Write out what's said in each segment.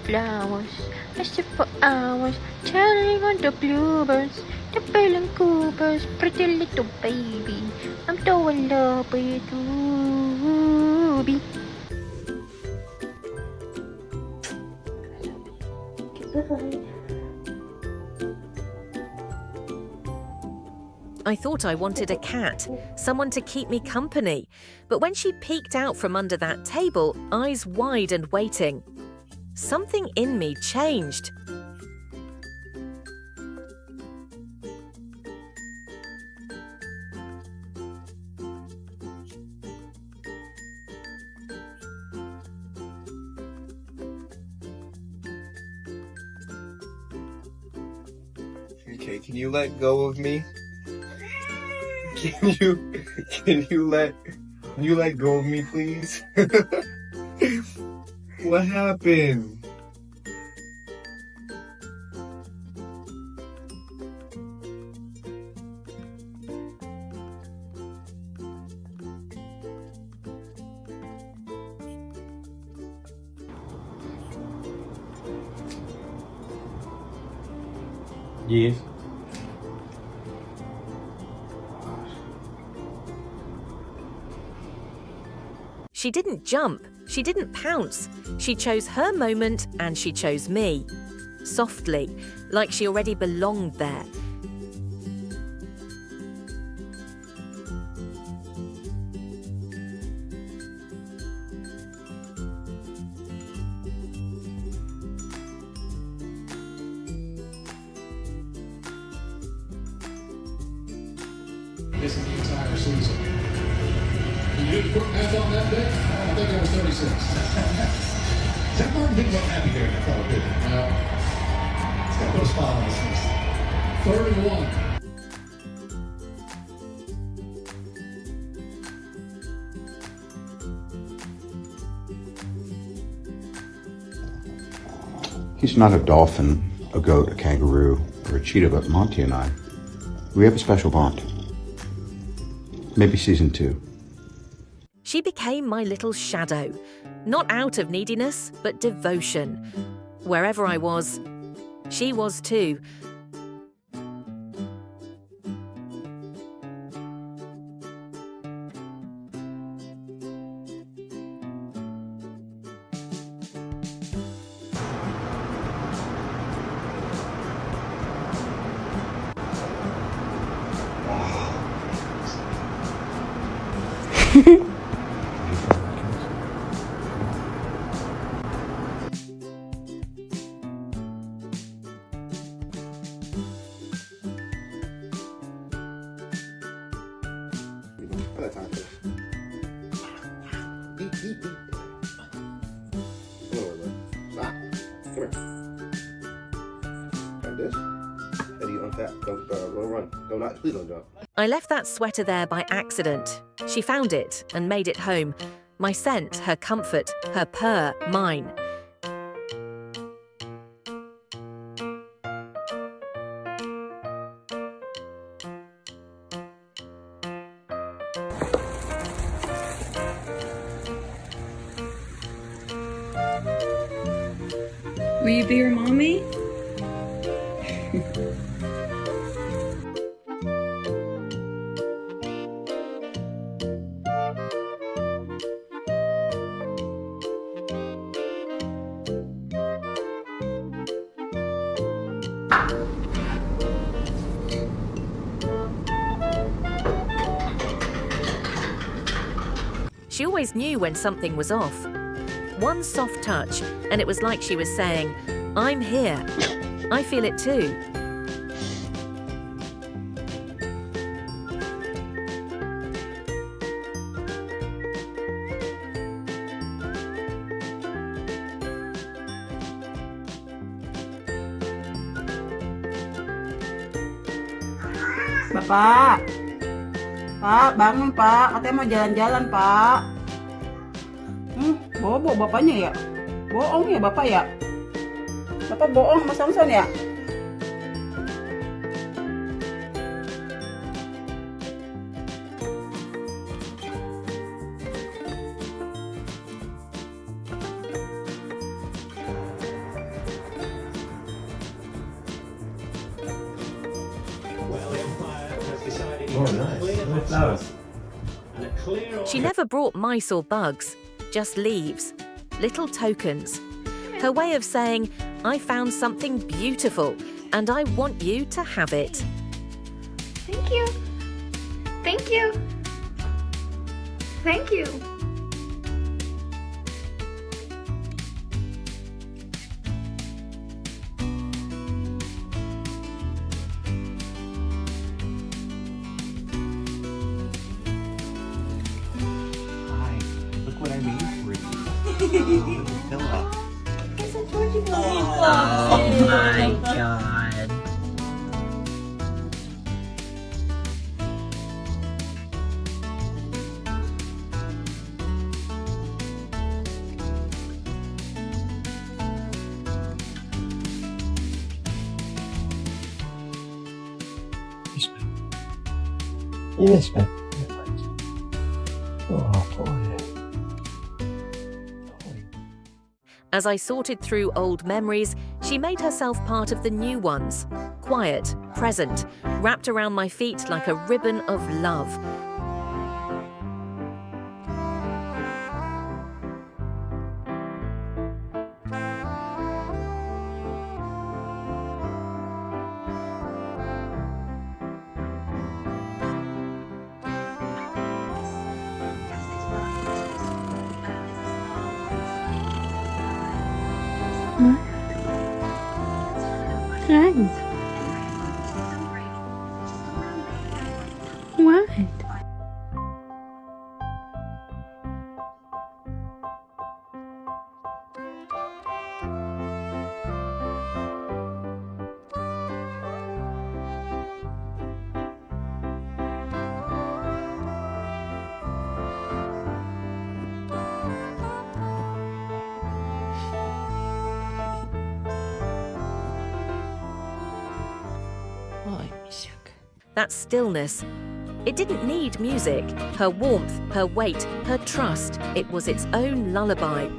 flowers. I sit for hours, telling on the bluebirds, the bell and coopers, pretty little baby. I'm so in love with Ruby. Goodbye. I thought I wanted a cat, someone to keep me company. But when she peeked out from under that table, eyes wide and waiting, something in me changed. Okay, can you let go of me? Can you let go of me, please? What happened? Yes. She didn't jump, she didn't pounce. She chose her moment and she chose me. Softly, like she already belonged there. Missing the entire season. You did quick math on that day? I think that was 36. Zach Martin didn't look happy there in that fellow, did he? No. He's got to put a smile on his face. 3rd and 1. He's not a dolphin, a goat, a kangaroo, or a cheetah, but Monty and I, we have a special bond. Maybe season 2. She became my little shadow, not out of neediness, but devotion. Wherever I was, she was too. Please don't jump. I left that sweater there by accident. She found it and made it home. My scent, her comfort, her purr, mine. Will you be your mommy? She always knew when something was off. One soft touch, and it was like she was saying, I'm here. I feel it too. Bapak, Pak, bangun Pak, katanya mau jalan-jalan Pak. Bobo bapaknya ya? Bohong ya Bapak ya? Bapak bohong Mas Samson ya? Oh, nice. She never brought mice or bugs, just leaves, little tokens. Her way of saying, I found something beautiful and I want you to have it. Thank you. Thank you. Thank you. Hi, look what I made for you. Pillow. Oh my god. Yes, man. Oh, boy. As I sorted through old memories, she made herself part of the new ones. Quiet, present, wrapped around my feet like a ribbon of love. What? That stillness. It didn't need music. Her warmth, her weight, her trust. It was its own lullaby.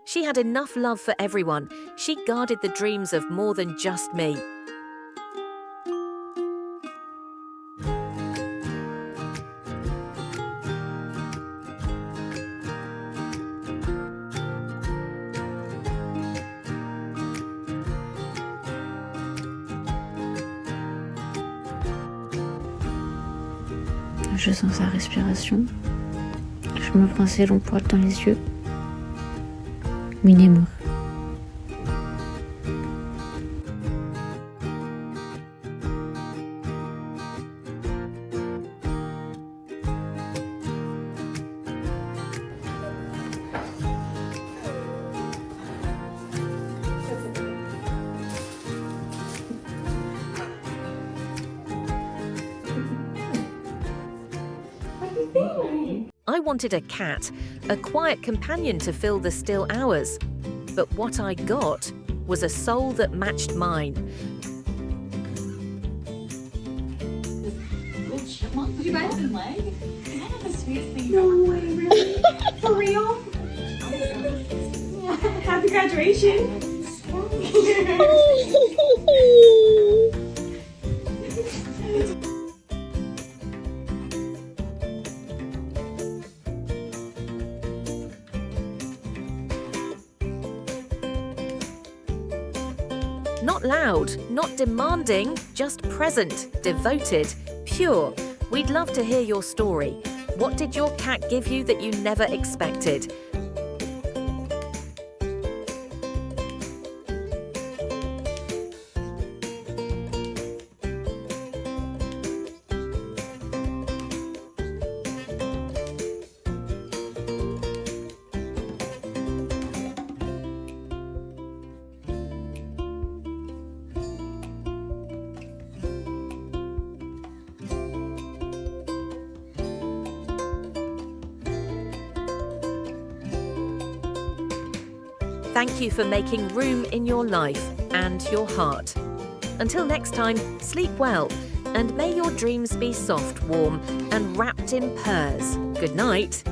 She had enough love for everyone. She guarded the dreams of more than just me. Je sens sa respiration. Je me prends ses longs poils dans les yeux. Min amour. I wanted a cat, a quiet companion to fill the still hours. But what I got was a soul that matched mine. Did you buy some leg? Can I have the sweetest thing? No way, really? For real? Happy graduation. Not loud, not demanding, just present, devoted, pure. We'd love to hear your story. What did your cat give you that you never expected? Thank you for making room in your life and your heart. Until next time, sleep well, and may your dreams be soft, warm, and wrapped in purrs. Good night.